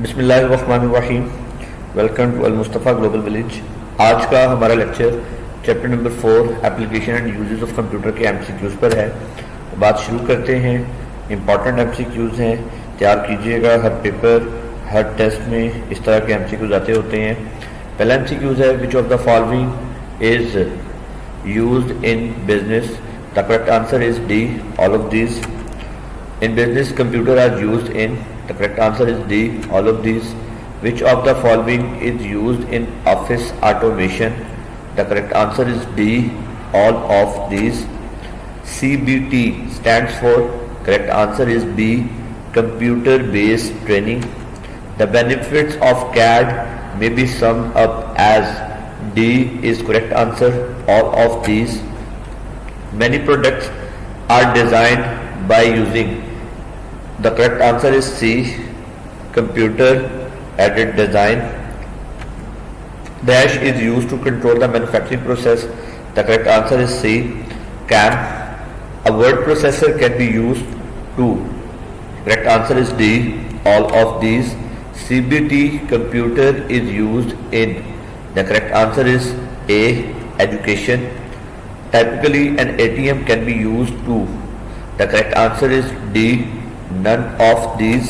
बिस्मिल्लाहिर्रहमानिर्रहीम। Welcome to Al Mustafa global village. आज का हमारा lecture chapter number 4 application and uses of computer के एमसीक्यूज़ पर है। बात शुरू करते हैं। इंपॉर्टेंट एमसीक्यूज़ हैं, तैयार कीजिएगा। हर पेपर हर टेस्ट में इस तरह के एमसीक्यूज़ आते होते हैं। पहला एमसीक्यूज़ है, which of the following is used in business? The correct answer is D, all of these. In business, computer are used in. The correct answer is D, all of these. Which of the following is used in office automation? The correct answer is D, all of these. CBT stands for, correct answer is B, computer based training. The benefits of CAD may be summed up as D is correct answer, all of these. Many products are designed by using. The correct answer is C, computer aided design. Dash is used to control the manufacturing process. The correct answer is C, CAM. A word processor can be used to. Correct answer is D, all of these. CBT, computer is used in. The correct answer is A, education. Typically an ATM can be used to. The correct answer is D, none of these.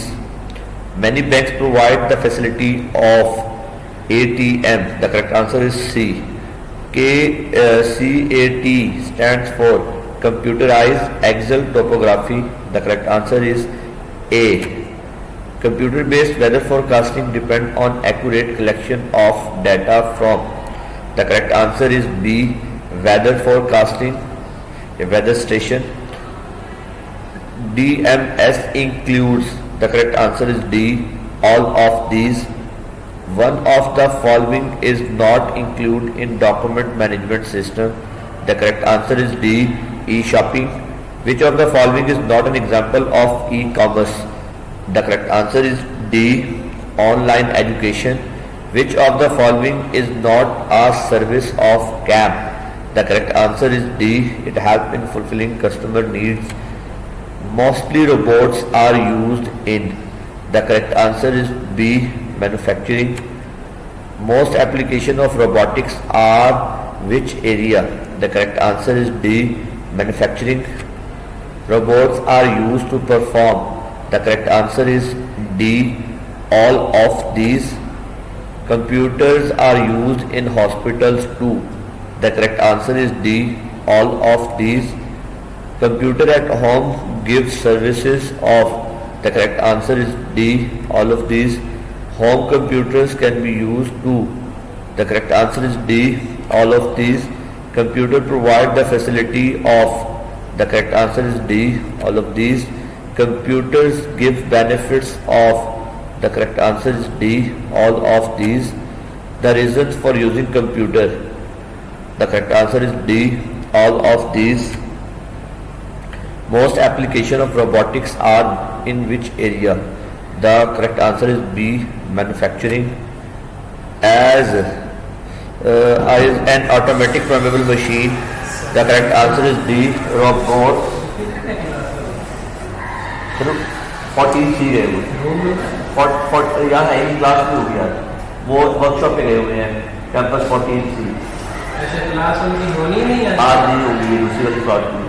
Many banks provide the facility of ATM. The correct answer is C. CAT stands for computerized Excel topography. The correct answer is A. Computer based weather forecasting depend on accurate collection of data from. The correct answer is B, weather forecasting, a weather station. DMS includes. The correct answer is D, all of these. One of the following is not included in document management system. The correct answer is D, e-shopping. Which of the following is not an example of e-commerce? The correct answer is D, online education. Which of the following is not a service of CAM? The correct answer is D, it helps in fulfilling customer needs. Mostly robots are used in. The correct answer is B, manufacturing. Most application of robotics are which area? The correct answer is D, manufacturing. Robots are used to perform. The correct answer is D, all of these. Computers are used in hospitals too. The correct answer is D, all of these. Computer at home gives services of. The correct answer is D, all of these. Home computers can be used too. The correct answer is D, all of these. Computer provide the facility of. The correct answer is D, all of these. Computers give benefits of. The correct answer is D, all of these. The reasons for using computer. The correct answer is D, all of these. Most application of robotics are in which area? The correct answer is B, manufacturing. As an automatic programmable machine. The correct answer is D, robot. 14 सी गए हुए यहाँ है class में हो गया, वो workshop पे गए हुए हैं कैंपस 14 सी। क्लास उनकी होनी नहीं है, आज नहीं होगी, दूसरी वाली क्लास में।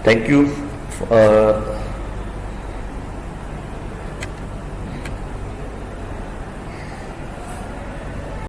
Thank you.